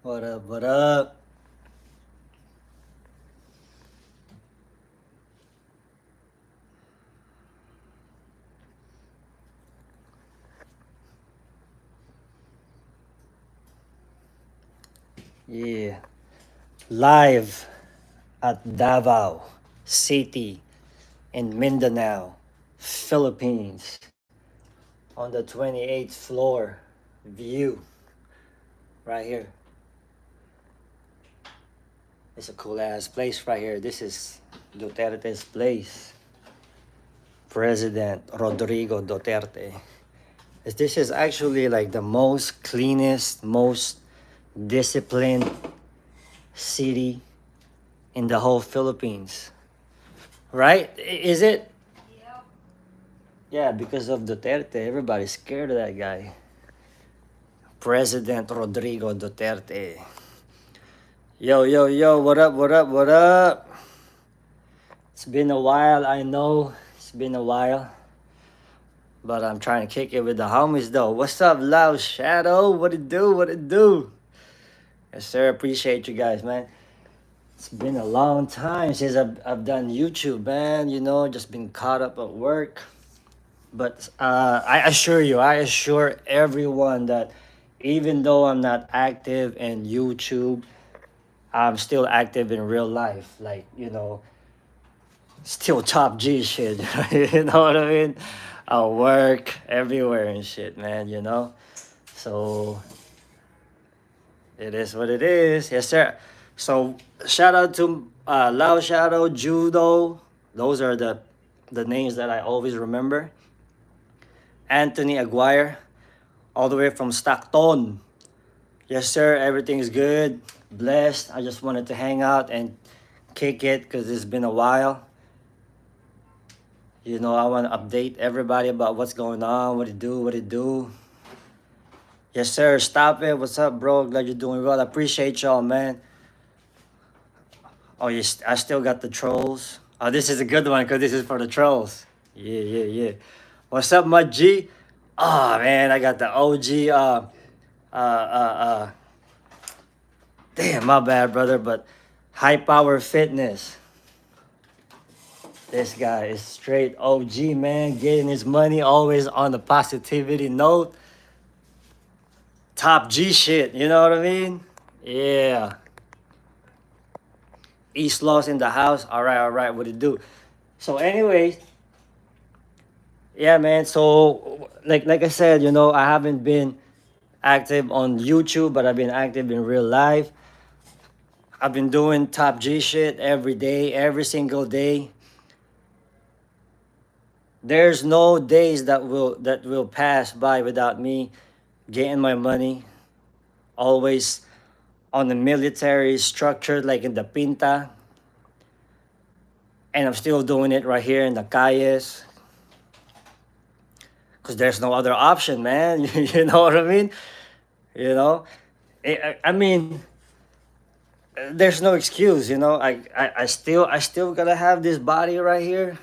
What up? What up? Yeah. Live at Davao City in Mindanao, Philippines, on the 28th floor. View right here. It's a cool ass place right here. This is Duterte's place. President Rodrigo Duterte. This is actually like the most cleanest, most disciplined city in the whole Philippines. Right? Is it? Yeah, because of Duterte, everybody's scared of that guy. President Rodrigo Duterte. Yo, yo, yo, what up, what up, what up? It's been a while, I know. It's been a while. But I'm trying to kick it with the homies though. What's up, Loud Shadow? What it do? What it do? Yes, sir. Appreciate you guys, man. It's been a long time since I've done YouTube, man. You know, just been caught up at work. But I assure everyone that even though I'm not active in YouTube, I'm still active in real life. Like, still top G shit. You know what I mean? I work everywhere and shit, man. So it is what it is. Yes, sir. So shout out to Lao Shadow, Judo. Those are the names that I always remember. Anthony Aguirre, all the way from Stockton. Yes, sir. Everything's good. Blessed. I just wanted to hang out and kick it because it's been a while. I want to update everybody about what's going on, what it do, what it do. Yes, sir. Stop it. What's up, bro? Glad you're doing well. I appreciate y'all, man. Oh, yes. I still got the trolls. Oh, this is a good one because this is for the trolls. Yeah, yeah, yeah. What's up, my G? Oh, man. I got the OG. Damn, my bad, brother. But high power fitness. This guy is straight OG, man. Getting his money, always on the positivity note. Top G shit, you know what I mean? Yeah. East Lost in the house. All right, what it do? So, anyways, yeah, man. So, like I said, I haven't been active on YouTube, but I've been active in real life. I've been doing top G shit every day, every single day. There's no days that will pass by without me getting my money. Always on the military structure, like in the Pinta, and I'm still doing it right here in the Calles, because there's no other option, man. You know what I mean? You know, I mean, there's no excuse. I still gotta have this body right here.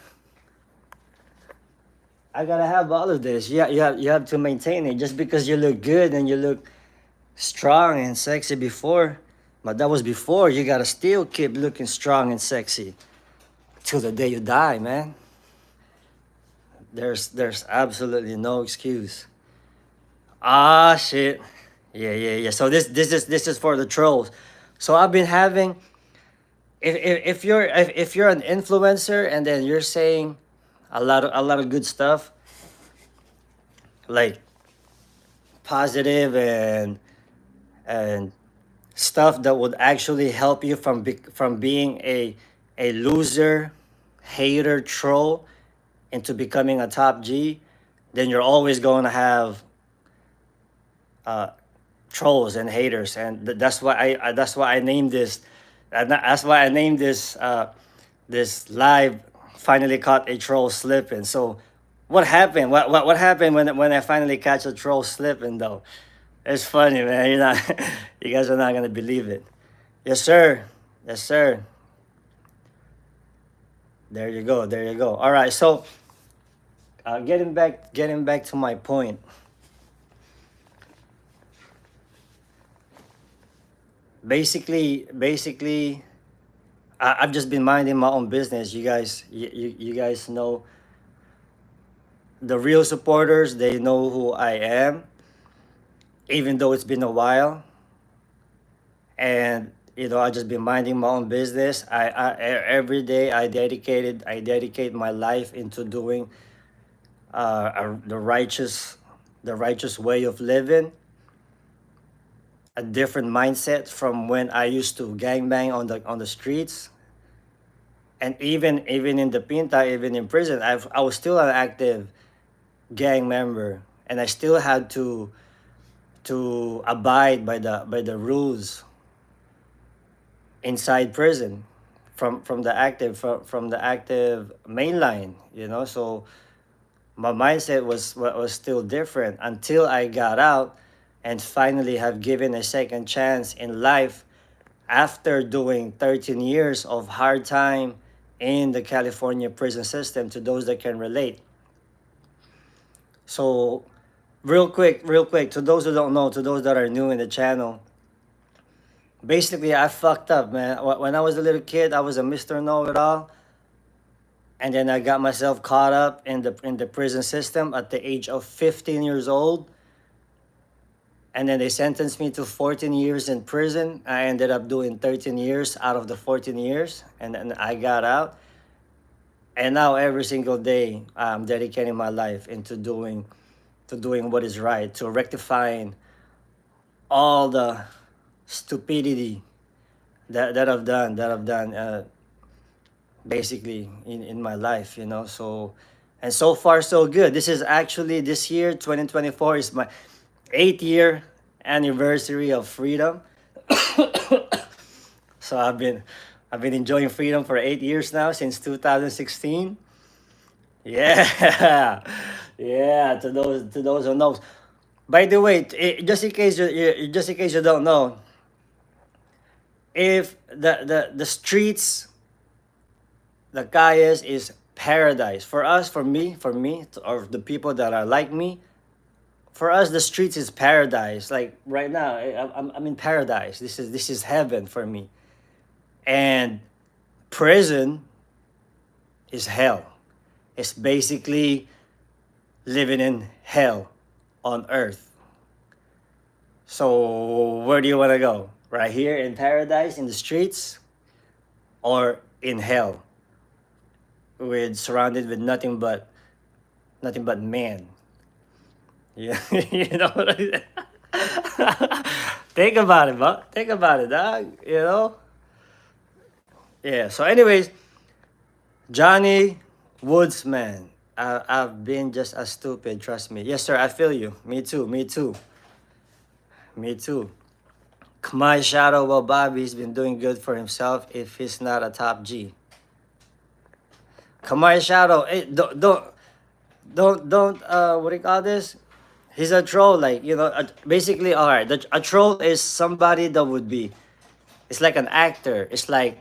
I gotta have all of this. Yeah, you have to maintain it. Just because you look good and you look strong and sexy before, but that was before. You gotta still keep looking strong and sexy till the day you die, man. There's absolutely no excuse. Ah, shit. Yeah, yeah, yeah. So this is for the trolls. So I've been having, if you're an influencer and then you're saying a lot of good stuff, like positive and stuff that would actually help you from being a loser, hater, troll into becoming a top G, then you're always going to have uh, trolls and haters, and that's why I named this. That's why I named this live. Finally caught a troll slipping. So, what happened? What happened when I finally catch a troll slipping though? It's funny, man. You're not, you guys are not gonna believe it. Yes, sir. Yes, sir. There you go. There you go. All right. So, getting back to my point. basically, I've just been minding my own business. You guys know the real supporters. They know who I am, even though it's been a while. And I just been minding my own business. Every day I dedicate my life into doing the righteous way of living, a different mindset from when I used to gangbang on the streets. And even in the Pinta, even in prison, I was still an active gang member, and I still had to abide by the rules inside prison, from the active mainline. So my mindset was still different until I got out and finally have given a second chance in life after doing 13 years of hard time in the California prison system, to those that can relate. So real quick, to those who don't know, to those that are new in the channel, basically I fucked up, man. When I was a little kid, I was a Mr. Know-it-all, and then I got myself caught up in the prison system at the age of 15 years old, and then they sentenced me to 14 years in prison. I ended up doing 13 years out of the 14 years, and then I got out. And now every single day I'm dedicating my life into doing what is right, to rectifying all the stupidity that I've done basically in my life. So, and so far so good. This is actually, this year 2024 is my 8th year anniversary of freedom. So I've been enjoying freedom for 8 years now, since 2016. Yeah. Yeah, to those who knows. By the way, just in case you don't know, if the streets, the calles is paradise for us, for me, or the people that are like me. For us, the streets is paradise. Like right now, I'm in paradise. This is heaven for me. And prison is hell. It's basically living in hell on earth. So where do you want to go? Right here in paradise in the streets, or in hell, with surrounded with nothing but man? Yeah, you know what I Think about it, bro. Think about it, dog. Yeah. So, anyways, Johnny Woodsman. I've been just as stupid. Trust me. Yes, sir. I feel you. Me too. Me too. Me too. My shadow, well, Bobby's been doing good for himself if he's not a top G. Kamai Shadow, don't, what do you call this? He's a troll, like, basically, all right. A troll is somebody that would be, it's like an actor. It's like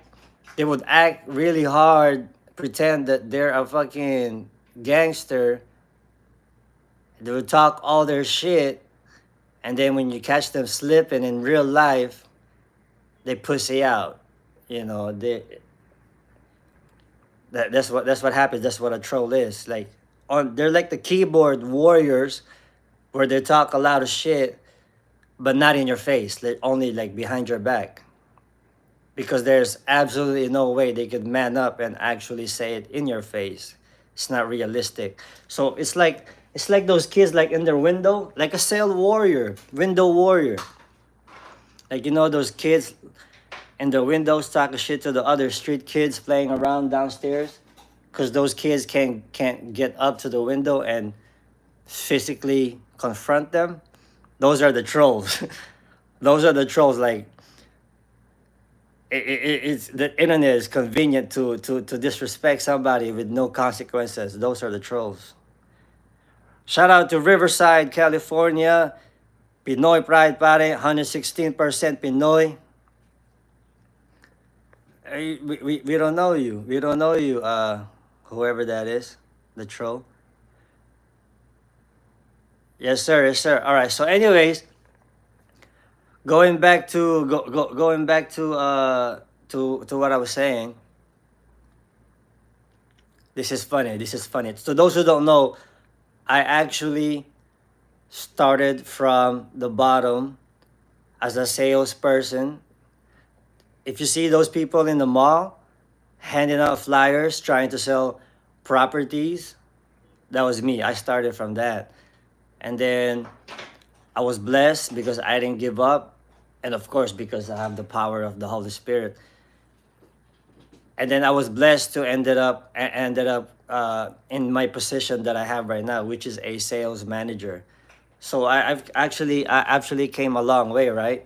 they would act really hard, pretend that they're a fucking gangster. They would talk all their shit, and then when you catch them slipping in real life, they pussy out. That's what happens. That's what a troll is. Like, they're like the keyboard warriors, where they talk a lot of shit, but not in your face. They're only like behind your back, because there's absolutely no way they could man up and actually say it in your face. It's not realistic. So it's like those kids, like in their window, like a cell warrior, window warrior. Like, those kids in the windows talking shit to the other street kids playing around downstairs, because those kids can't get up to the window and physically confront them. Those are the trolls. Those are the trolls. Like, it's the internet is convenient to disrespect somebody with no consequences. Those are the trolls. Shout out to Riverside, California. Pinoy Pride, pare. 116% Pinoy. We don't know you. We don't know you, whoever that is, the troll. Yes, sir. Yes, sir. All right. So, anyways, Going back to what I was saying. This is funny. This is funny. So those who don't know, I actually started from the bottom as a salesperson. If you see those people in the mall handing out flyers trying to sell properties, that was me. I started from that. And then I was blessed because I didn't give up. And of course, because I have the power of the Holy Spirit. And then I was blessed to ended up in my position that I have right now, which is a sales manager. So I actually came a long way, right?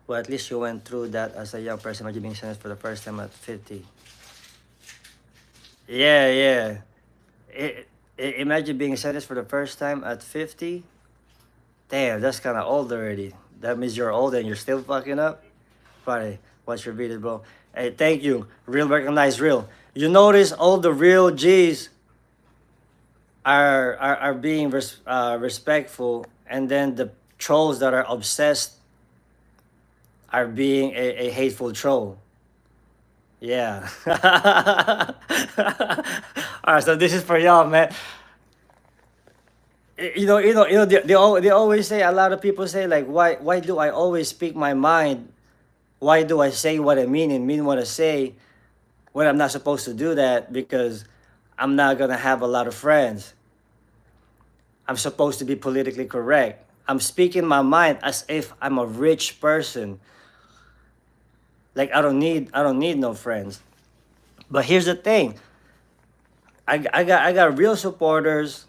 Well, at least you went through that as a young person. Imagine being sentenced for the first time at 50. Yeah, yeah. Imagine being sentenced for the first time at 50. Damn, that's kind of old already. That means you're old and you're still fucking up. Funny. What's your beat it, bro? Hey, thank you. Real recognize real. You notice all the real G's are being respectful, and then the trolls that are obsessed are being a hateful troll. Yeah. All right, so this is for y'all, man. They always say, a lot of people say, like, why do I always speak my mind? Why do I say what I mean and mean what I say when I'm not supposed to do that? Because I'm not gonna have a lot of friends. I'm supposed to be politically correct. I'm speaking my mind as if I'm a rich person. Like I don't need no friends. But here's the thing. I got real supporters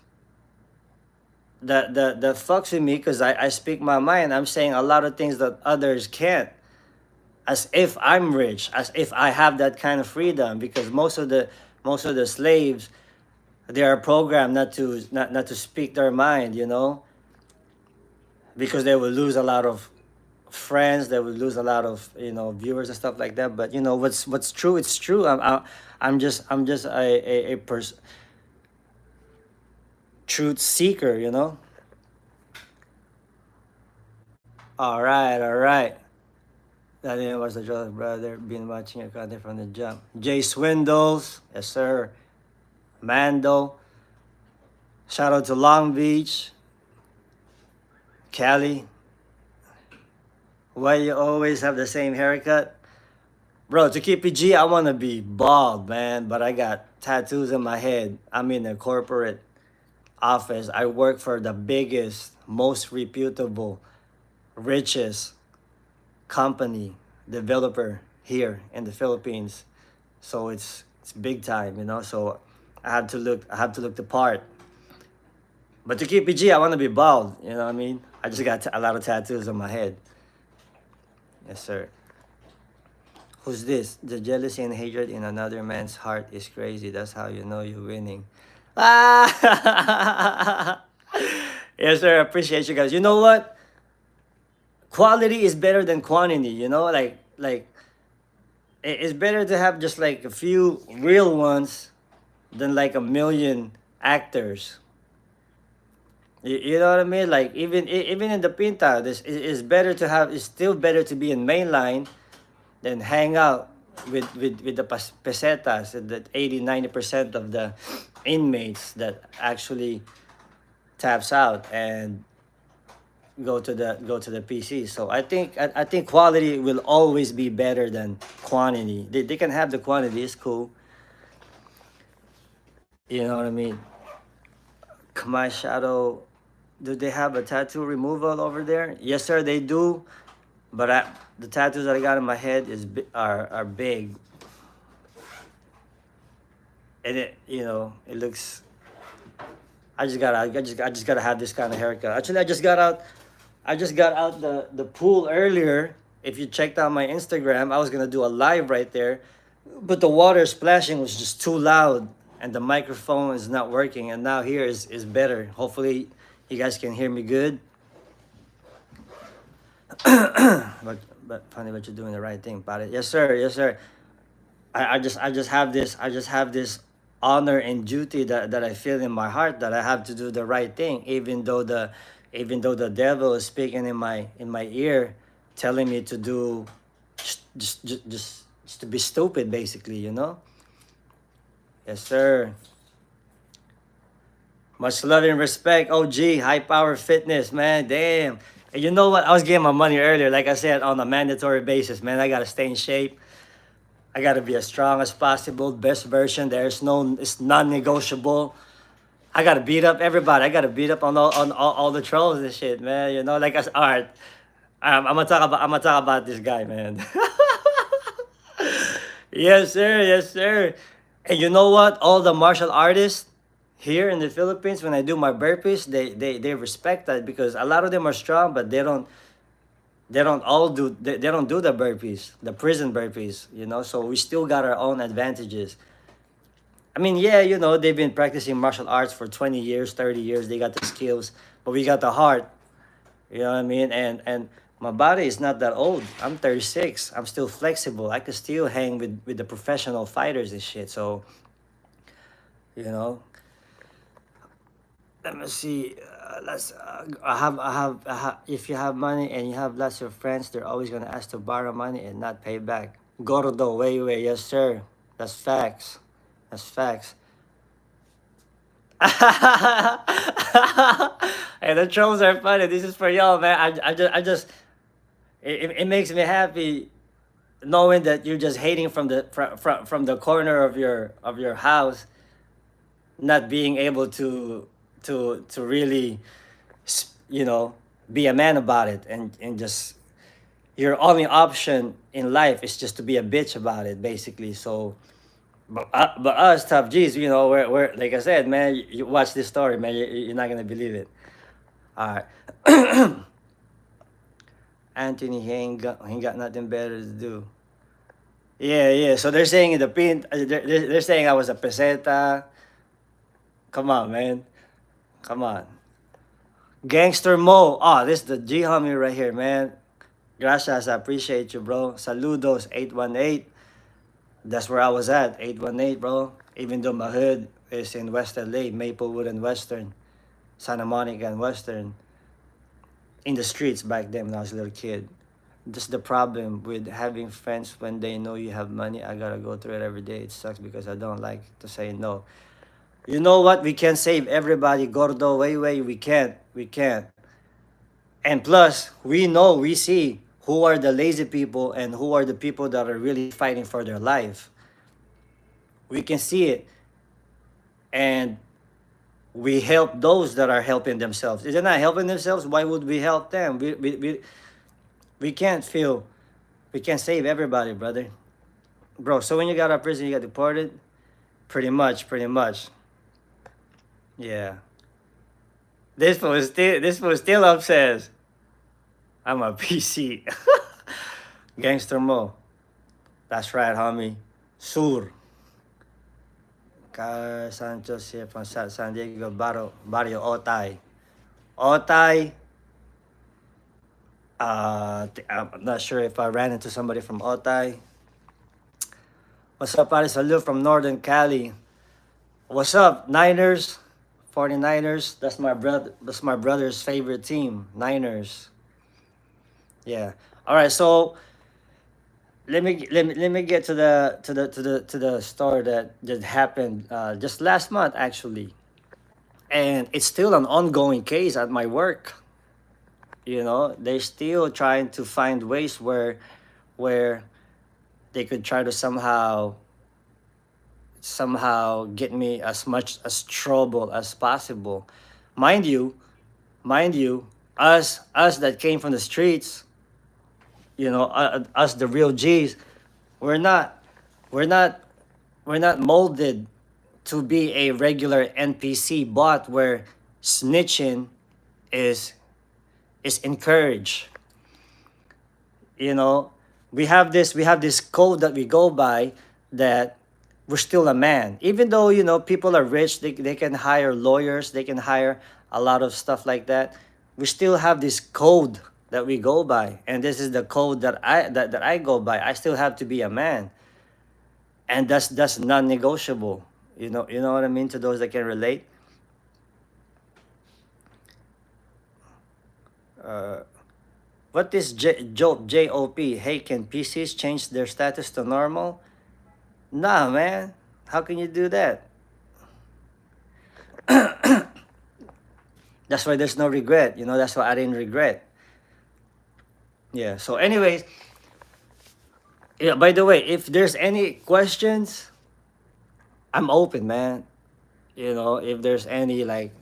that fucks with me because I speak my mind. I'm saying a lot of things that others can't. As if I'm rich, as if I have that kind of freedom. Because most of the slaves, they are programmed not to speak their mind, you know, because they will lose a lot of friends, they will lose a lot of, you know, viewers and stuff like that. But you know what's true, it's true. I'm just truth seeker, you know. All right, all right. That was the Jonas brother. Been watching your content from the jump. Jay Swindles, yes sir. Mando. Shout out to Long Beach. Cali. Why you always have the same haircut? Bro, to keep it G, I want to be bald, man, but I got tattoos in my head. I'm in a corporate office. I work for the biggest, most reputable, richest company, developer here in the Philippines. So it's big time, you know. So I have to look the part. But to keep it G, I want to be bald. You know what I mean? I just got a lot of tattoos on my head. Yes, sir. Who's this? The jealousy and hatred in another man's heart is crazy. That's how you know you're winning. Ah! Yes, sir. Appreciate you guys. You know what? Quality is better than quantity. You know, it's better to have just like a few real ones than like a million actors. You know what I mean? Like even in the pinta, this is better to have. It's still better to be in mainline than hang out with the pesetas, that 80-90% of the inmates that actually taps out and go to the PC. So I think quality will always be better than quantity. They can have the quantity, it's cool. You know what I mean? My shadow, do they have a tattoo removal over there? Yes, sir, they do. But the tattoos that I got in my head are big, and you know it looks. I just gotta have this kind of haircut. Actually, I just got out the pool earlier. If you checked out my Instagram, I was gonna do a live right there, but the water splashing was just too loud, and the microphone is not working. And now here is better. Hopefully, you guys can hear me good. But funny, but you're doing the right thing about it. Yes, sir. Yes, sir. I just have this honor and duty that I feel in my heart that I have to do the right thing, even though even though the devil is speaking in my ear, telling me to do just to be stupid, basically, you know. Yes, sir. Much love and respect, OG, high power fitness, man. Damn. And you know what? I was getting my money earlier, like I said, on a mandatory basis, man. I gotta stay in shape. I gotta be as strong as possible, best version. There's no, it's non-negotiable. I gotta beat up everybody. I gotta beat up on all the trolls and shit, man. You know, like I said, all right. I'm gonna talk about this guy, man. Yes, sir. Yes, sir. And you know what? All the martial artists here in the Philippines, when I do my burpees, they respect that because a lot of them are strong, but they don't do the burpees, the prison burpees. You know, so we still got our own advantages. I mean, yeah, you know, they've been practicing martial arts for 20 years, 30 years. They got the skills, but we got the heart. You know what I mean? And my body is not that old. I'm 36. I'm still flexible. I could still hang with the professional fighters and shit. So, you know, let me see. If you have money and you have lots of friends, they're always gonna ask to borrow money and not pay back. Gordo, way, yes sir. That's facts. That's facts. And the trolls are funny. This is for y'all, man. It makes me happy knowing that you're just hating from the corner of your house, not being able to really, you know, be a man about it, and just your only option in life is just to be a bitch about it, basically. So, but us tough G's, you know, we're like I said, man. You watch this story, man. You're not gonna believe it. All right. Anthony, he ain't got nothing better to do. Yeah, yeah. So they're saying in the pin, they're saying I was a peseta. Come on, man. Come on. Gangster Mo. Oh, this is the G homie right here, man. Gracias, I appreciate you, bro. Saludos, 818. That's where I was at, 818, bro. Even though my hood is in West LA, Maplewood and Western, Santa Monica and Western, in the streets back then when I was a little kid. Just the problem with having friends when they know you have money. I gotta go through it every day. It sucks because I don't like to say no. You know what? We can't save everybody, Gordo. Way. We can't. We can't. And plus, we know, we see who are the lazy people and who are the people that are really fighting for their life. We can see it. And we help those that are helping themselves. If they're not helping themselves, why would we help them? We can't feel, we can't save everybody, brother. Bro, so when you got out of prison, you got deported? Pretty much, pretty much. Yeah. This fool still up says, I'm a PC. Gangster Mo. That's right, homie. Sur. Carl Sanchez here from San Diego, Barrio Otay. Otay. I'm not sure if I ran into somebody from Otay. What's up, Paris? Salute from Northern Cali. What's up, Niners? 49ers. That's my brother. That's my brother's favorite team, Niners. Yeah. All right. So let me get to the story that happened just last month, actually, and it's still an ongoing case at my work. You know, they're still trying to find ways where they could try to somehow get me as much as trouble as possible. Mind you, mind you, us that came from the streets, you know, us the real G's, we're not we're not we're not molded to be a regular NPC bot where snitching is is encouraged. You know, we have this code that we go by, that we're still a man. Even though, you know, people are rich, they can hire lawyers, they can hire a lot of stuff like that. We still have this code that we go by. And this is the code that I go by. I still have to be a man. And that's non-negotiable. You know what I mean, to those that can relate. what is JOP? Hey, can PCs change their status to normal? Nah, man. How can you do that? That's why there's no regret. That's why I didn't regret. Yeah. So, anyways, yeah. By the way, if there's any questions, I'm open, man. If there's any like,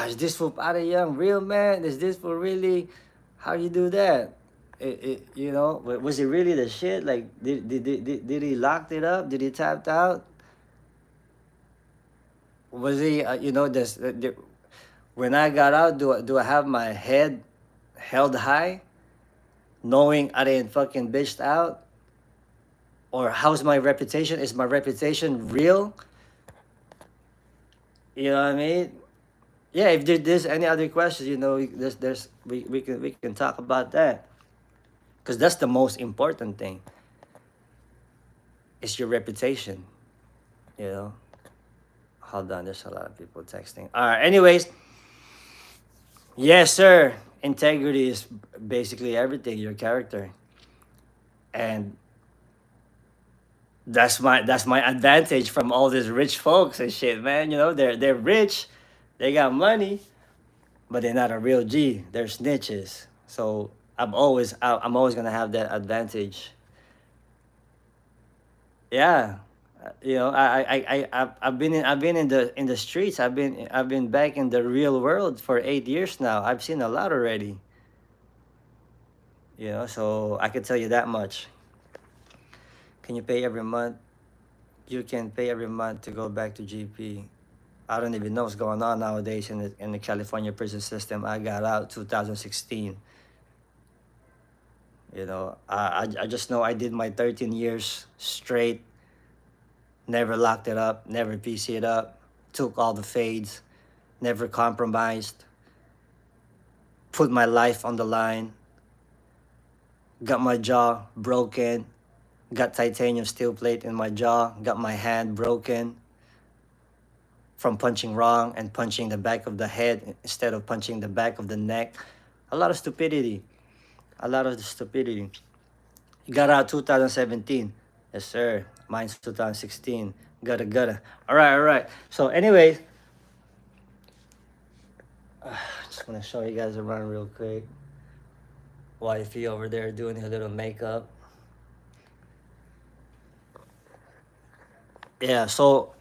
is this for Para Young real, man? Is this for really? How you do that? Was it really the shit? Like, did he locked it up? Did he tapped out? Was he? When I got out, do I have my head held high, knowing I didn't fucking bitched out? Or how's my reputation? Is my reputation real? You know what I mean? Yeah. If there's any other questions, we can talk about that, because that's the most important thing. It's your reputation. You know. Hold on. There's a lot of people texting. All right. Anyways, yes, sir. Integrity is basically everything. Your character, and that's my advantage from all these rich folks and shit, man. They're rich, they got money, but they're not a real G. They're snitches. So I'm always gonna have that advantage. Yeah. I've been in the streets. I've been back in the real world for 8 years now. I've seen a lot already. So I can tell you that much. Can you pay every month? You can pay every month to go back to GP. I don't even know what's going on nowadays in the California prison system. I got out 2016. I just know I did my 13 years straight, never locked it up, never PC'd up, took all the fades, never compromised, put my life on the line, got my jaw broken, got titanium steel plate in my jaw, got my hand broken from punching wrong and punching the back of the head instead of punching the back of the neck. A lot of stupidity. A lot of stupidity. Got out 2017. Yes, sir. Mine's 2016. Gotta. All right. So, anyways, just want to show you guys around real quick. Wifey over there doing her little makeup. Yeah, so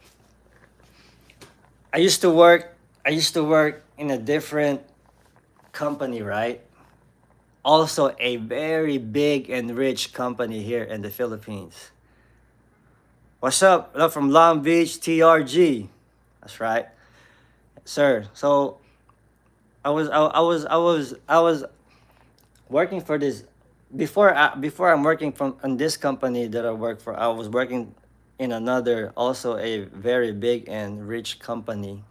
I used to work in a different company, right? Also a very big and rich company here in the Philippines. What's up? Hello from Long Beach, TRG. That's right, sir. So I was working for this before I'm working from on this company that I work for. I was working in another, also a very big and rich company,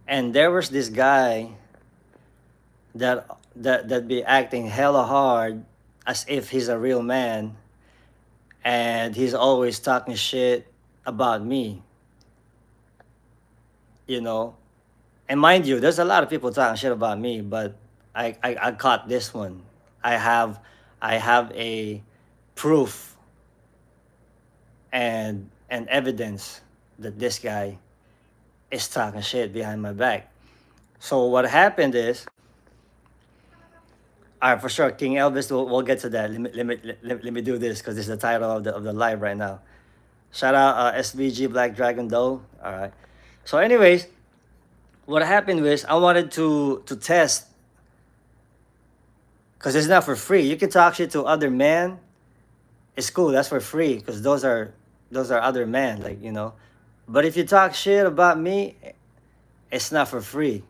and there was this guy that be acting hella hard as if he's a real man, and he's always talking shit about me, you know. And mind you, there's a lot of people talking shit about me, but I caught this one. I have a proof and evidence that this guy is talking shit behind my back. So what happened is, all right, for sure, King Elvis. We'll get to that. Let me do this because this is the title of the live right now. Shout out SVG Black Dragon Doe. All right. So, anyways, what happened was I wanted to test, because it's not for free. You can talk shit to other men. It's cool. That's for free because those are other men, like, you know. But if you talk shit about me, it's not for free.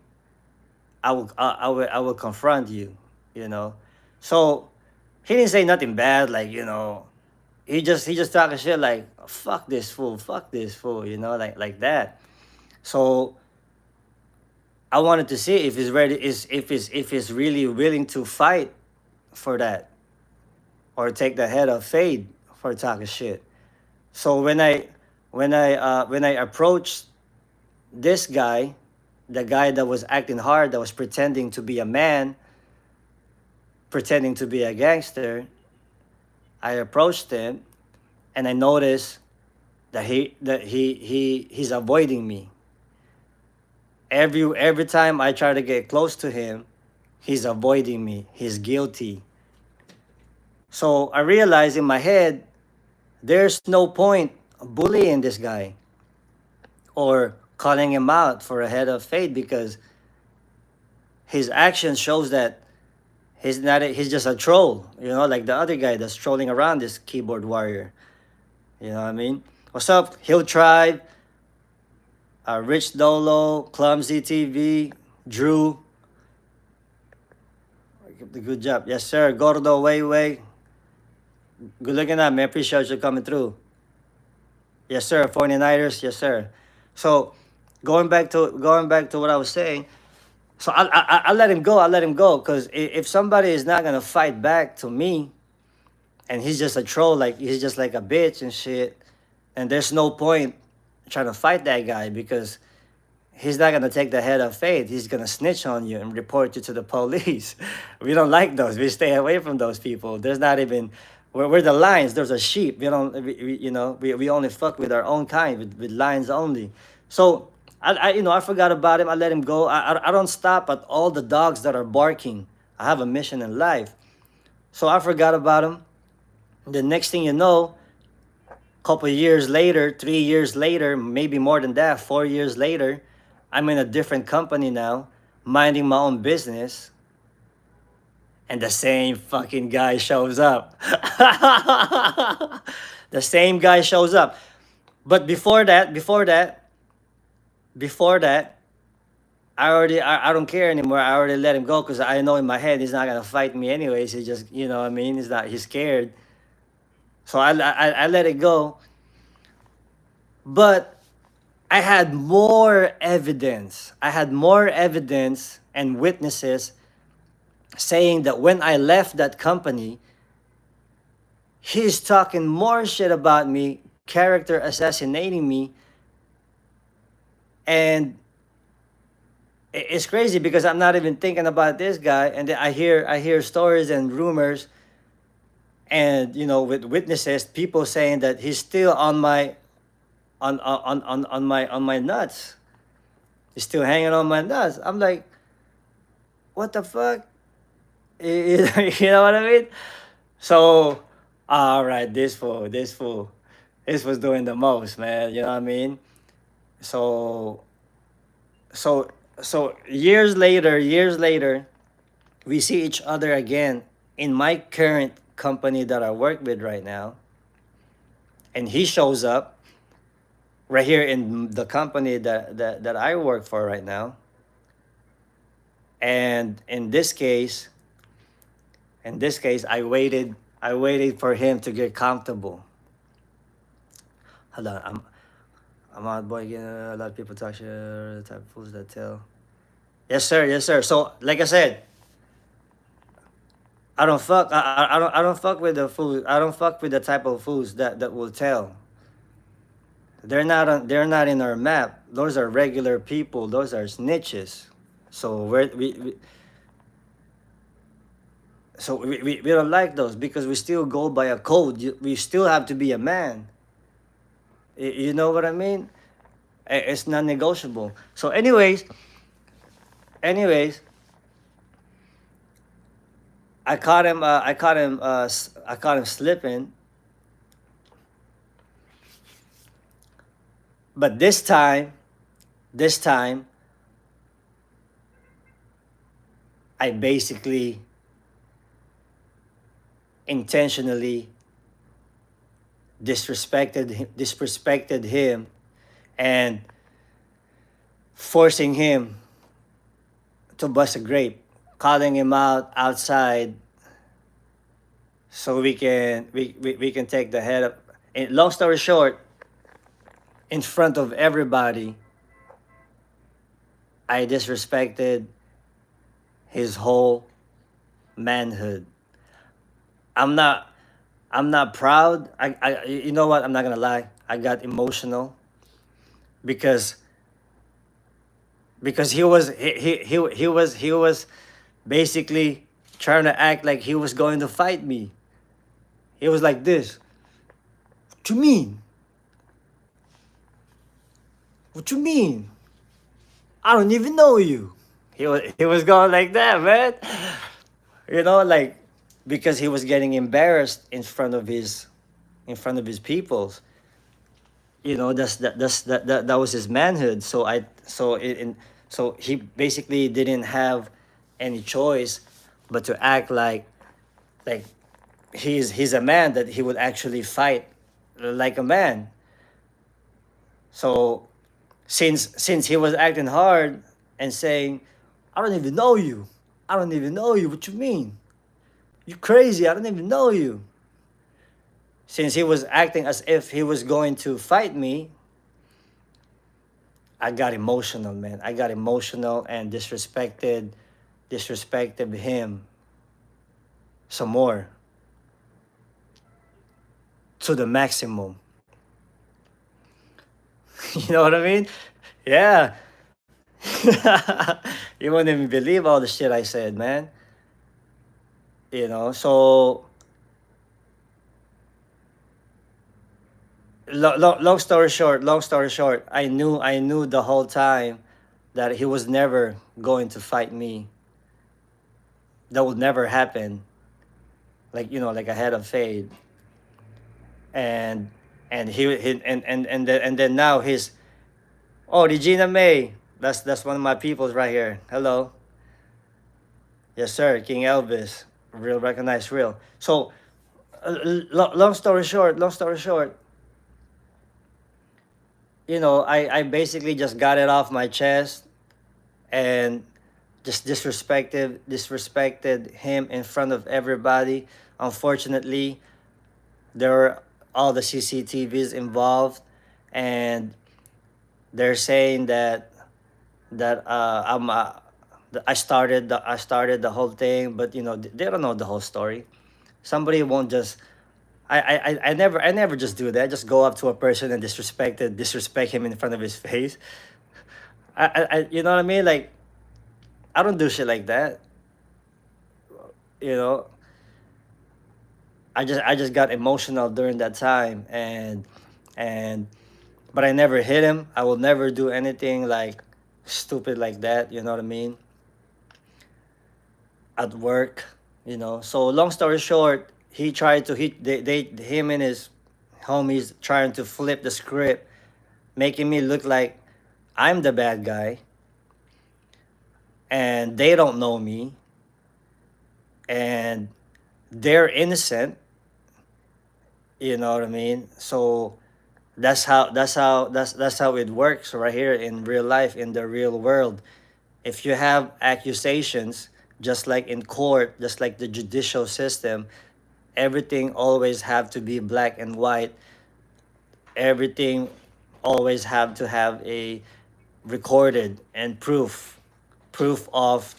I will confront you, you know. So he didn't say nothing bad, like, you know. He just talking shit like, fuck this fool, you know, like that. So I wanted to see if he's ready, is if he's really willing to fight for that, or take the head of Fade for talking shit. So when I approached this guy, the guy that was acting hard, that was pretending to be a man, pretending to be a gangster, I approached him and I noticed he's avoiding me. Every time I try to get close to him, he's avoiding me. He's guilty. So I realized in my head, there's no point bullying this guy or calling him out for a head of fate because his action shows that he's just a troll, like the other guy that's trolling around this keyboard warrior. You know what I mean? What's up? Hill Tribe, Rich Dolo, Clumsy TV, Drew. Good job. Yes, sir. Gordo Way Way. Good looking up, man. Appreciate you coming through. Yes, sir. 49ers. Yes, sir. So going back to what I was saying. So I let him go. I let him go because if somebody is not gonna fight back to me, and he's just a troll, like he's just like a bitch and shit, and there's no point trying to fight that guy because he's not gonna take the head of faith. He's gonna snitch on you and report you to the police. We don't like those. We stay away from those people. There's not even we're the lions. There's a sheep. We don't. We only fuck with our own kind with lions only. So I forgot about him. I let him go. I don't stop at all the dogs that are barking. I have a mission in life. So I forgot about him. The next thing you know, couple years later, 3 years later, maybe more than that, 4 years later, I'm in a different company now, minding my own business, and the same fucking guy shows up. The same guy shows up. But before that, I don't care anymore. I already let him go because I know in my head he's not gonna fight me anyways. He just, what I mean, he's scared. So I let it go. But I had more evidence. I had more evidence and witnesses saying that when I left that company, he's talking more shit about me, character assassinating me. And it's crazy because I'm not even thinking about this guy, and then I hear stories and rumors, and with witnesses, people saying that he's still on my nuts. He's still hanging on my nuts. I'm like, what the fuck? You know what I mean? So, all right, this was doing the most, man. You know what I mean? So, so, so years later, we see each other again in my current company that I work with right now, and he shows up right here in the company that I work for right now. And in this case, I waited for him to get comfortable. Hold on, I'm out, boy. Again, a lot of people talk shit. The type of fools that tell. Yes, sir. Yes, sir. So, like I said, I don't fuck with the fools. I don't fuck with the type of fools that will tell. They're not in our map. Those are regular people. Those are snitches. So we don't like those because we still go by a code. We still have to be a man. You know what I mean? It's non-negotiable. So, anyways, I caught him. I caught him slipping. But this time, I basically intentionally disrespected him and forcing him to bust a grape, calling him out outside so we can take the head up. And long story short, in front of everybody, I disrespected his whole manhood. I'm not I'm not proud. You know what? I'm not gonna lie. I got emotional because he was basically trying to act like he was going to fight me. He was like this. What you mean? What you mean? I don't even know you. He was going like that, man. Like because he was getting embarrassed in front of his peoples. That was his manhood. So he basically didn't have any choice but to act like he's a man, that he would actually fight like a man. So since he was acting hard and saying, I don't even know you. I don't even know you. What you mean? You crazy. I don't even know you. Since he was acting as if he was going to fight me, I got emotional, man. I got emotional and disrespected him some more, to the maximum. You know what I mean? Yeah. You wouldn't even believe all the shit I said, man. So long story short, I knew the whole time that he was never going to fight me. That would never happen. Like I had a fade, and and then now he's, oh, Regina May. That's one of my peoples right here. Hello. Yes, sir. King Elvis. Real, recognized real. So, long story short, I basically just got it off my chest, and just disrespected him in front of everybody. Unfortunately, there were all the CCTVs involved, and they're saying that I started the whole thing, but they don't know the whole story. Somebody won't just. I never just do that. Just go up to a person and disrespect him in front of his face. You know what I mean? Like, I don't do shit like that. You know, I just got emotional during that time, and but I never hit him. I will never do anything like stupid like that. You know what I mean? At work. So long story short, he tried to hit him and his homies trying to flip the script, making me look like I'm the bad guy, and they don't know me, and they're innocent. You know what I mean? So that's how it works right here in real life, in the real world. If you have accusations, just like in court, just like the judicial system, everything always have to be black and white. Everything always have to have a recorded and proof of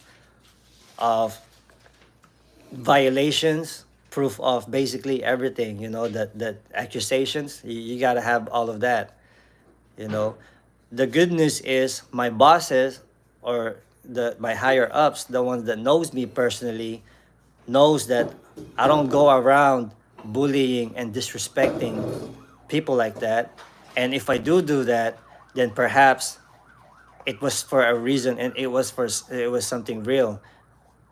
violations, proof of basically everything. That accusations, you got to have all of that. you know the good news is my bosses, or my higher ups, the ones that knows me personally, knows that I don't go around bullying and disrespecting people like that. And if I do that, then perhaps it was for a reason, and it was something real.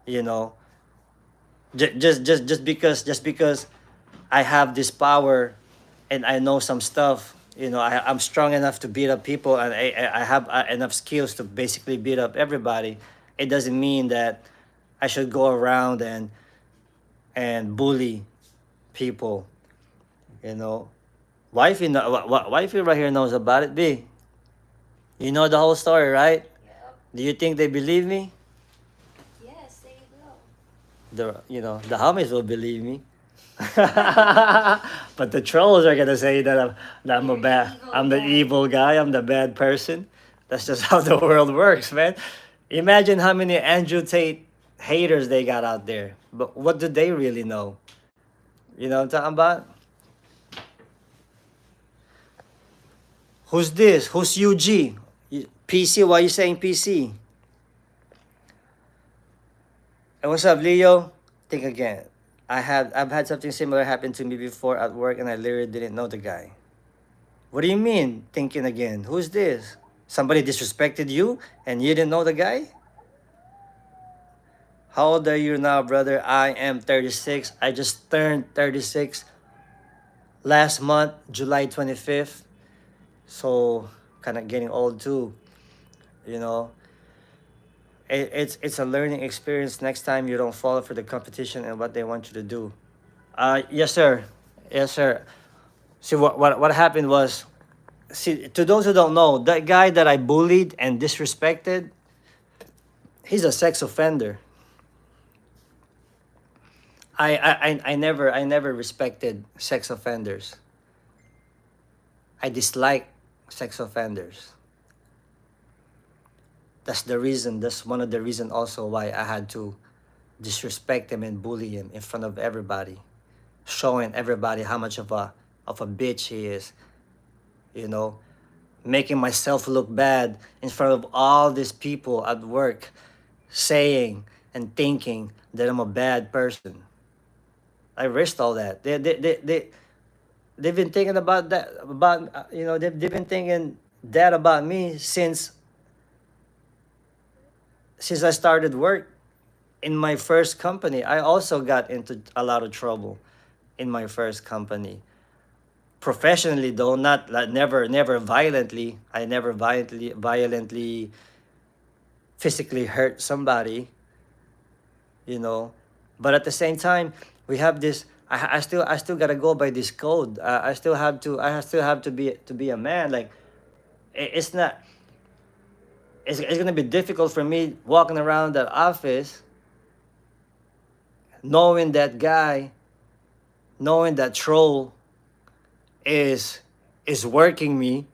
you know just because I have this power, and I know some stuff. I'm strong enough to beat up people, and I have enough skills to basically beat up everybody. It doesn't mean that I should go around and bully people. You know, wifey right here knows about it. B, you know the whole story, right? Yep. Do you think they believe me? Yes, they will. The homies will believe me. But the trolls are gonna say that You're the evil I'm the guy. evil guy, I'm the bad person. That's just how the world works, man. Imagine how many Andrew Tate haters they got out there. But what do they really know? You know what I'm talking about? Who's this? Who's UG? PC? Why you saying PC? Hey, what's up, Leo? Think again. I've had something similar happen to me before at work, and I literally didn't know the guy. What do you mean? Thinking again. Who's this? Somebody disrespected you, and you didn't know the guy? How old are you now, brother? I am 36. I just turned 36 last month, July 25th. So, kind of getting old too, you know. It's a learning experience next time you don't fall for the competition and what they want you to do. Yes, sir. Yes, sir. See, what happened was, see, to those who don't know, that guy that I bullied and disrespected, he's a sex offender. I never respected sex offenders. I dislike sex offenders. That's the reason. That's one of the reason also why I had to disrespect him and bully him in front of everybody, showing everybody how much of a bitch he is. You know, making myself look bad in front of all these people at work, saying and thinking that I'm a bad person. I risked all that. They've been thinking about that, about, they've been thinking that about me since I started work in my first company. I also got into a lot of trouble in my first company. Professionally though, not like, never violently. I never violently physically hurt somebody, you know. But at the same time, we have this. I still gotta go by this code. I still have to be a man. Like, it's not. It's gonna be difficult for me walking around that office, knowing that guy, knowing that troll is working me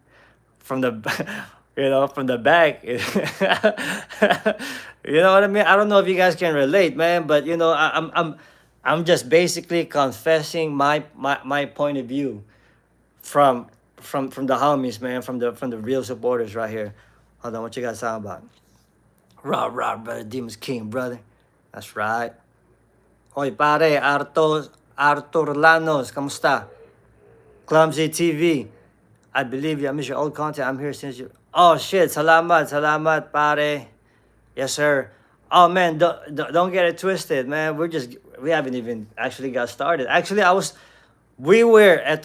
from the from the back. You know what I mean? I don't know if you guys can relate, man, but I'm just basically confessing my point of view from from the homies, man, from the real supporters right here. Hold on, what you guys talking about? Rah, brother, Demons King, brother. That's right. Hoy, pare, Arthur Lanos, kamusta? Clumsy TV. I believe you. I miss your old content. I'm here since you. Oh shit! Salamat, pare. Yes, sir. Oh man, don't get it twisted, man. We haven't even actually got started. Actually, we were at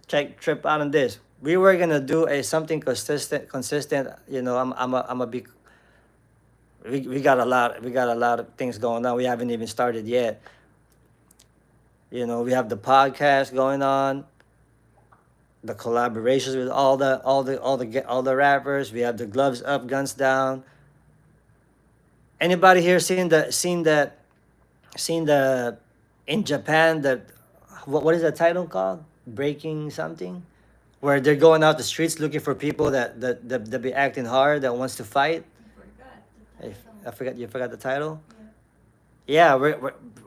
check trip out on this. We were gonna do a something consistent. I'm a big. We got a lot of things going on. We haven't even started yet. We have the podcast going on, the collaborations with all the rappers. We have the gloves up, guns down. Anybody here seen the in Japan, that what is the title called? Breaking something, where they're going out the streets looking for people that be acting hard, that wants to fight. I forgot, you forgot the title. Yeah,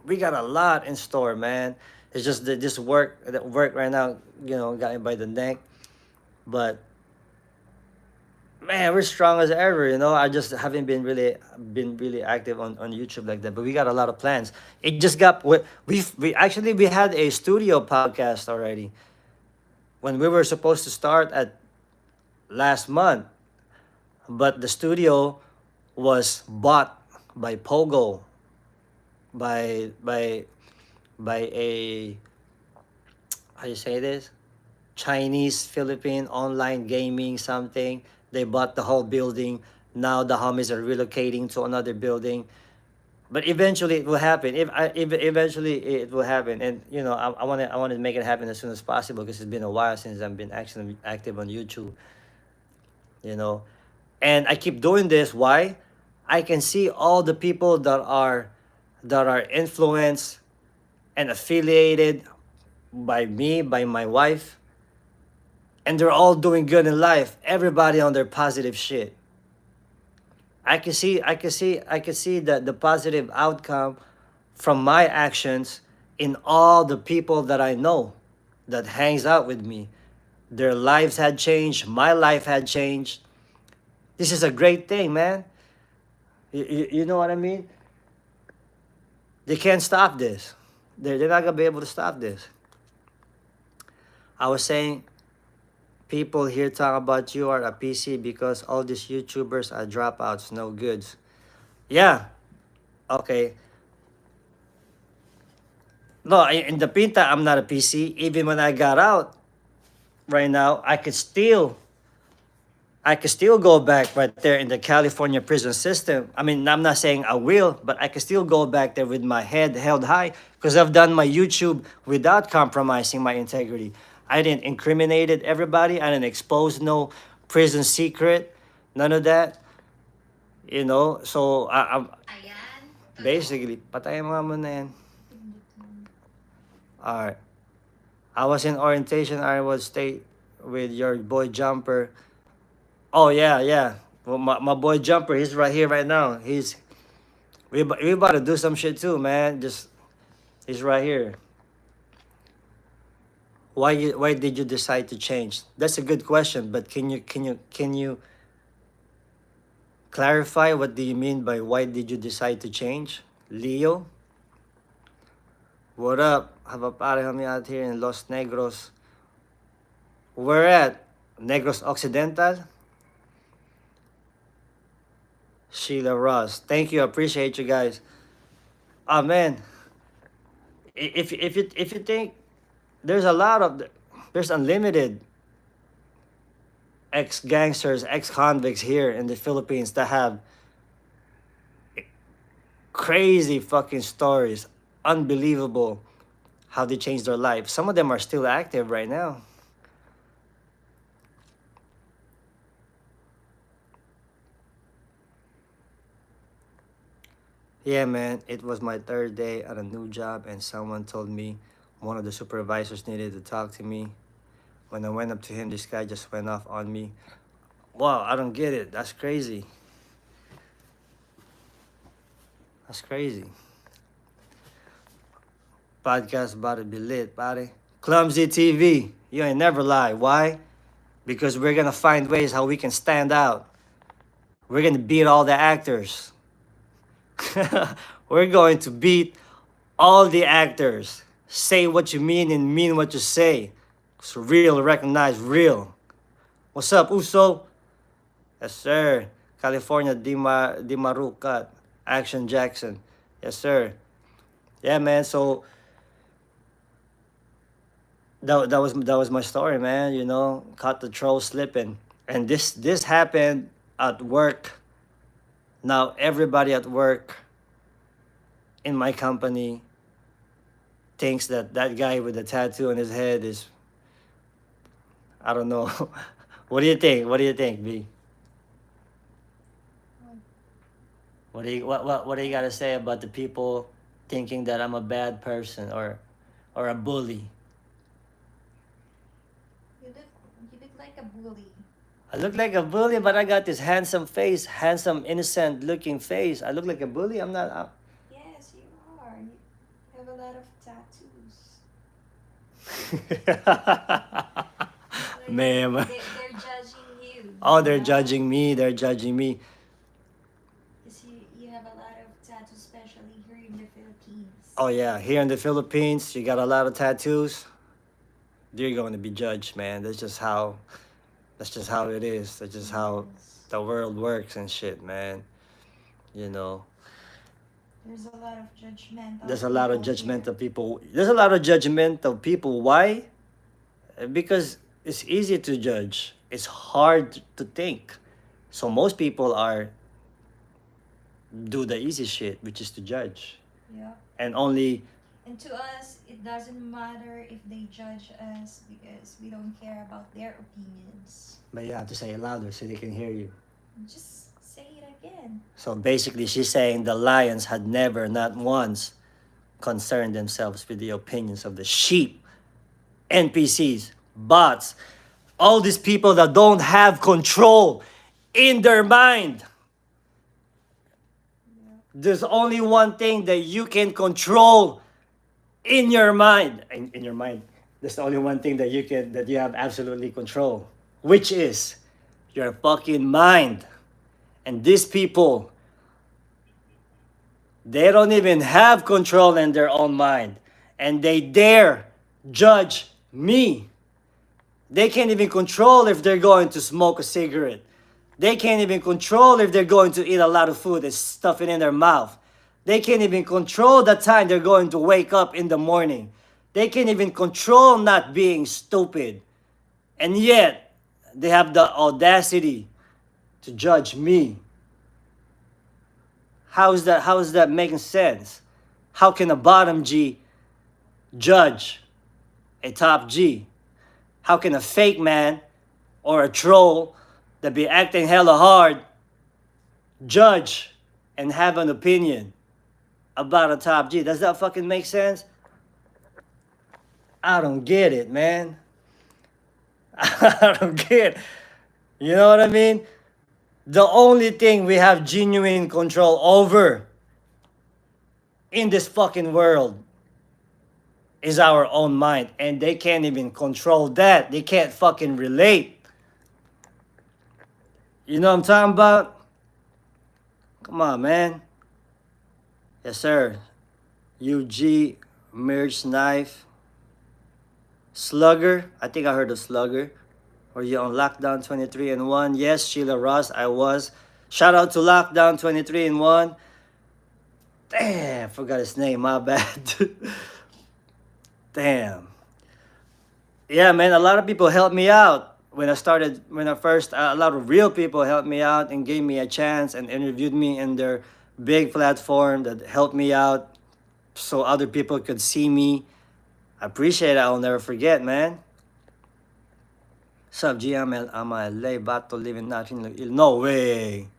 we got a lot in store, man. It's just that this work right now, got me by the neck. But man, we're strong as ever. I just haven't been really active on YouTube like that. But we got a lot of plans. It just got we had a studio podcast already when we were supposed to start at last month, but the studio was bought by Pogo, by by by a, how do you say this, Chinese Philippine online gaming something. They bought the whole building. Now the homies are relocating to another building. But eventually it will happen. If eventually it will happen, and I want to make it happen as soon as possible, because it's been a while since I've been actually active on YouTube. You know, and I keep doing this. Why? I can see all the people that are influenced and affiliated by me, by my wife, and they're all doing good in life. Everybody on their positive shit. I can see that the positive outcome from my actions in all the people that I know that hangs out with me. Their lives had changed, my life had changed. This is a great thing, man. You know what I mean? They can't stop this. They're not gonna be able to stop this. I was saying people here talk about you are a PC because all these YouTubers are dropouts, no goods. Yeah, okay. No, in the Pinta, I'm not a PC. Even when I got out right now, I could still go back right there in the California prison system. I mean, I'm not saying I will, but I could still go back there with my head held high because I've done my YouTube without compromising my integrity. I didn't incriminate everybody. I didn't expose no prison secret, none of that. So I'm basically, patayin mo muna yan. Alright. I was in orientation, Iowa State with your boy Jumper. Oh yeah, yeah. Well, my boy Jumper, he's right here right now. We about to do some shit too, man. Just he's right here. Why did you decide to change? That's a good question, but can you clarify what do you mean by why did you decide to change? Leo, what up? Have a party homie out here in Los Negros. Where at? Negros Occidental? Sheila Ross. Thank you. I appreciate you guys. Oh man, if you think there's a lot of there's unlimited ex gangsters, ex convicts here in the Philippines that have crazy fucking stories, unbelievable how they changed their life. Some of them are still active right now. Yeah, man, it was my third day at a new job, and someone told me one of the supervisors needed to talk to me. When I went up to him, this guy just went off on me. Wow, I don't get it. That's crazy. That's crazy. Podcast about to be lit, buddy. Clumsy TV. You ain't never lie. Why? Because we're gonna find ways how we can stand out. We're gonna beat all the actors. We're going to beat all the actors. Say what you mean and mean what you say. It's real, recognize real. What's up, Uso? Yes, sir. California, Dimarukat. Action Jackson. Yes, sir. Yeah, man. So that was my story, man. Caught the troll slipping, and this happened at work. Now everybody at work in my company thinks that that guy with the tattoo on his head is, I don't know. What do you think? What do you think, B? What do you got to say about the people thinking that I'm a bad person or a bully? You look like a bully. I look like a bully, but I got this handsome face, handsome, innocent looking face. I look like a bully. I'm not. Yes, you are. You have a lot of tattoos. Ma'am. They're judging you. Oh, they're judging me. They're judging me. Because you have a lot of tattoos, especially here in the Philippines. Oh yeah, here in the Philippines, you got a lot of tattoos. You're going to be judged, man. That's just how. That's just how it is. That's just how Yes. the world works and shit, man. You know. There's a lot of judgmental There's a lot of people here. judgmental people. There's a lot of judgmental people. Why? Because it's easy to judge. It's hard to think. So most people are do the easy shit, which is to judge. Yeah. And only And to us, it doesn't matter if they judge us because we don't care about their opinions. but you have to say it louder so they can hear you. Just say it again. So basically she's saying the lions had never, not once, concerned themselves with the opinions of the sheep, NPCs, bots, all these people that don't have control in their mind. Yeah. There's only one thing that you can control in your mind. In your mind. There's only one thing that you have absolutely control, which is your fucking mind. And these people They don't even have control in their own mind. And they dare judge me. They can't even control if they're going to smoke a cigarette. They can't even control if they're going to eat a lot of food and stuff it in their mouth. They can't even control the time they're going to wake up in the morning. They can't even control not being stupid. And yet, they have the audacity to judge me. How is that making sense? How can a bottom G judge a top G? How can a fake man or a troll that be acting hella hard judge and have an opinion about a top G? Does that fucking make sense? I don't get it, man. I don't get it. You know what I mean? The only thing we have genuine control over in this fucking world is our own mind. And they can't even control that. They can't fucking relate. You know what I'm talking about? Come on, man. Yes, sir. UG, Merge Knife, Slugger. I think I heard of Slugger. Were you on Lockdown 23 and 1? Yes, Sheila Ross, I was. Shout out to Lockdown 23 and 1. Damn, forgot his name. My bad. Damn. Yeah, man, a lot of people helped me out when I first, a lot of real people helped me out and gave me a chance and interviewed me in their big platform that helped me out so other people could see me. I appreciate it. I'll never forget, man. Sup, G? I'm a LA bato living out in Iloilo. No way.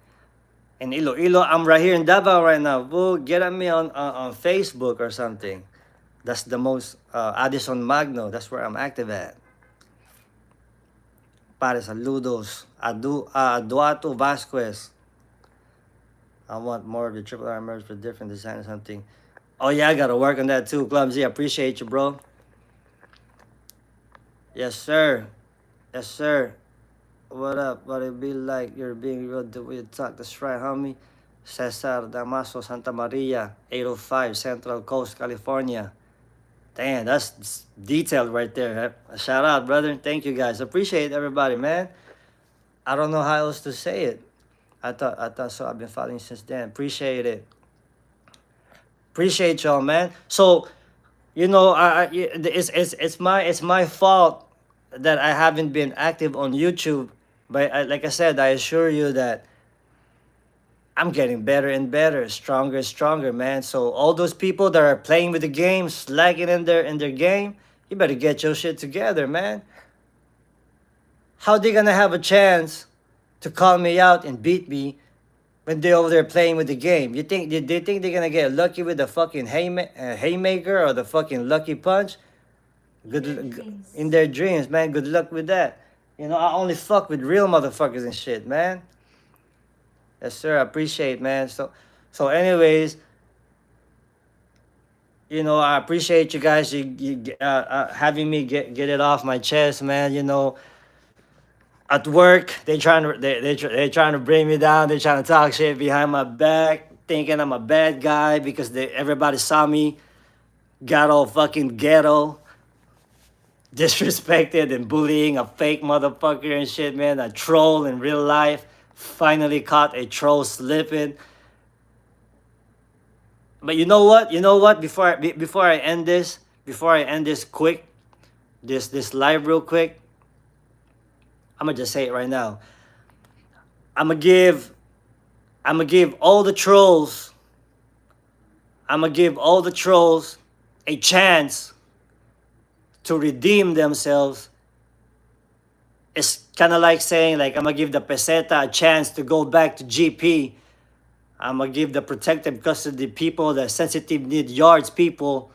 In Iloilo, I'm right here in Davao right now. Boo, get at me on Facebook or something. That's the most, Addison Magno. That's where I'm active at. Pare, saludos. Eduardo Vasquez. I want more of the triple R merch for different design or something. Oh yeah, I gotta work on that too, Clumsy. I appreciate you, bro. Yes, sir. Yes, sir. What up? What it be like? You're being real the way you talk. That's right, homie. Cesar Damaso, Santa Maria, 805 Central Coast, California. Damn, that's detailed right there. Shout out, brother. Thank you, guys. Appreciate everybody, man. I don't know how else to say it. I thought so. I've been following since then. Appreciate it. Appreciate y'all, man. So, it's my fault that I haven't been active on YouTube. But like I said, I assure you that I'm getting better and better, stronger and stronger, man. So all those people that are playing with the game, slacking in their game, you better get your shit together, man. How they gonna have a chance to call me out and beat me when they're over there playing with the game? You think they think they're gonna get lucky with the fucking haymaker or the fucking lucky punch? In their dreams, man. Good luck with that. I only fuck with real motherfuckers and shit, man. Yes, sir. I appreciate, man. So anyways, I appreciate you guys. Having me get it off my chest, man. At work, they trying to bring me down. They trying to talk shit behind my back, thinking I'm a bad guy because everybody saw me, got all fucking ghetto, disrespected and bullying a fake motherfucker and shit, man. A troll in real life. Finally caught a troll slipping. But you know what? You know what? Before I end this, quick, this live real quick, I'm gonna just say it right now. I'm gonna give all the trolls. I'm gonna give all the trolls a chance to redeem themselves. It's kind of like saying, like, I'm gonna give the peseta a chance to go back to GP. I'm gonna give the protective custody people, the sensitive need yards people,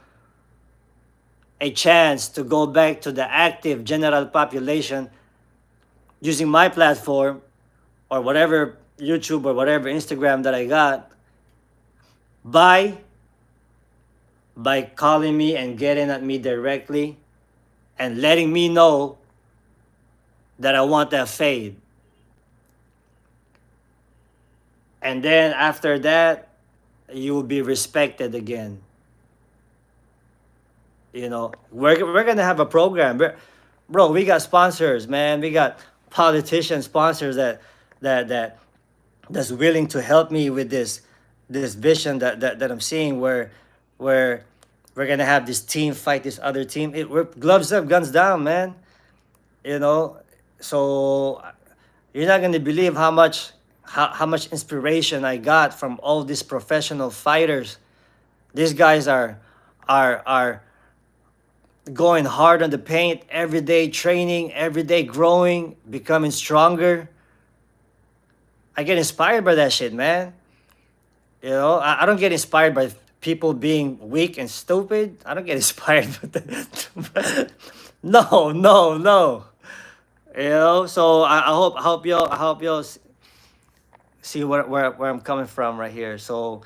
a chance to go back to the active general population using my platform or whatever YouTube or whatever Instagram that I got by calling me and getting at me directly and letting me know that I want that fade. And then after that, you will be respected again. You know, we're gonna have a program. Bro, we got sponsors, man. We got politician sponsors that that's willing to help me with this vision that I'm seeing where we're gonna have this team fight this other team. We're gloves up, guns down, man. You know, so you're not gonna believe how much inspiration I got from all these professional fighters. These guys are going hard on the paint every day, training every day, growing, becoming stronger. I get inspired by that shit, man. You know, I don't get inspired by people being weak and stupid. I don't get inspired by that. No, no, no. You know, so I hope y'all see where I'm coming from right here. So,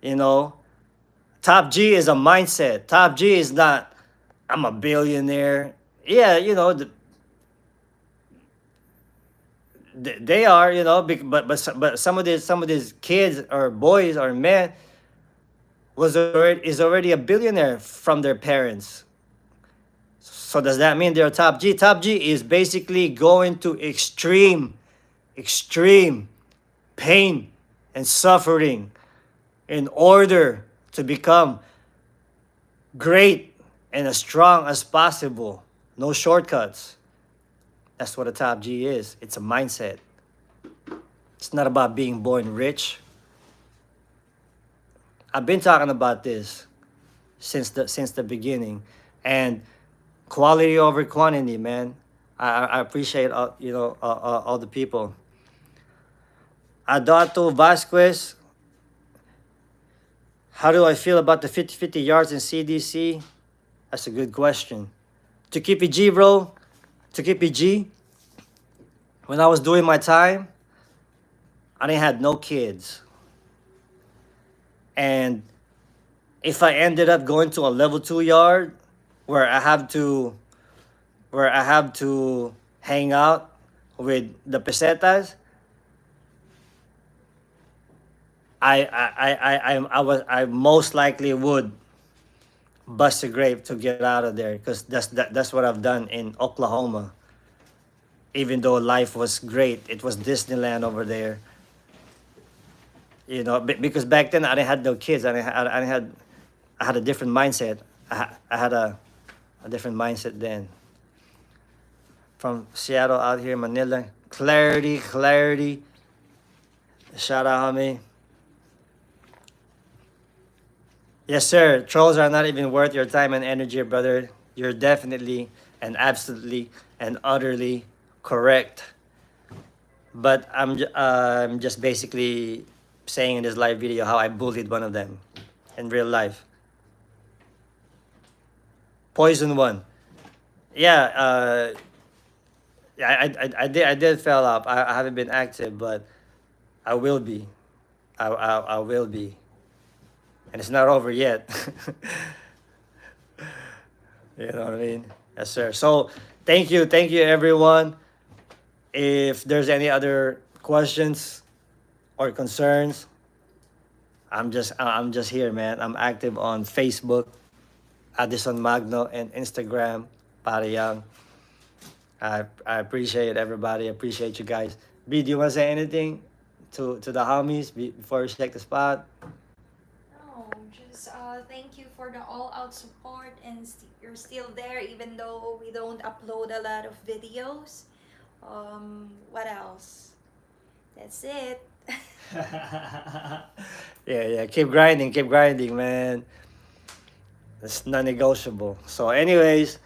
you know, top G is a mindset. Top G is not I'm a billionaire. Yeah, you know, they are, you know, but some of these kids or boys or men is already a billionaire from their parents. So does that mean they're top G? Top G is basically going to extreme pain and suffering in order to become great and as strong as possible. No shortcuts. That's what a top G is. It's a mindset. It's not about being born rich. I've been talking about this since the beginning, and quality over quantity, man. I appreciate all the people. Adato Vasquez, how do I feel about the 50-50 yards in CDC? That's a good question. To keep it G, bro. To keep it G. When I was doing my time, I didn't have no kids. And if I ended up going to a level 2 yard where I have to hang out with the pesetas, I most likely would bust a grape to get out of there because that's what I've done in Oklahoma. Even though life was great, it was Disneyland over there. You know, because back then I didn't had no kids. I had a different mindset. I had a different mindset then. From Seattle out here, Manila, clarity. Shout out, homie. Yes, sir. Trolls are not even worth your time and energy, brother. You're definitely and absolutely and utterly correct. But I'm just basically saying in this live video how I bullied one of them in real life. Poison one. Yeah, I did fell up. I haven't been active, but I will be. I will be. And it's not over yet. You know what I mean? Yes, sir. So thank you, everyone. If there's any other questions or concerns, I'm just here, man. I'm active on Facebook, Addison Magno, and Instagram, Para Young. I appreciate everybody. I appreciate you guys. B, do you want to say anything to the homies before we check the spot? No, just thank you for the all-out support, and you're still there even though we don't upload a lot of videos. What else? That's it. Yeah. Keep grinding, man. It's non-negotiable. So, anyways,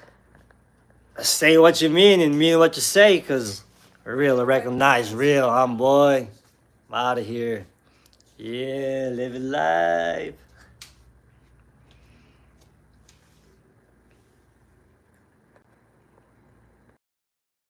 say what you mean and mean what you say, cause real recognize real, boy. I'm out of here. Yeah, living life.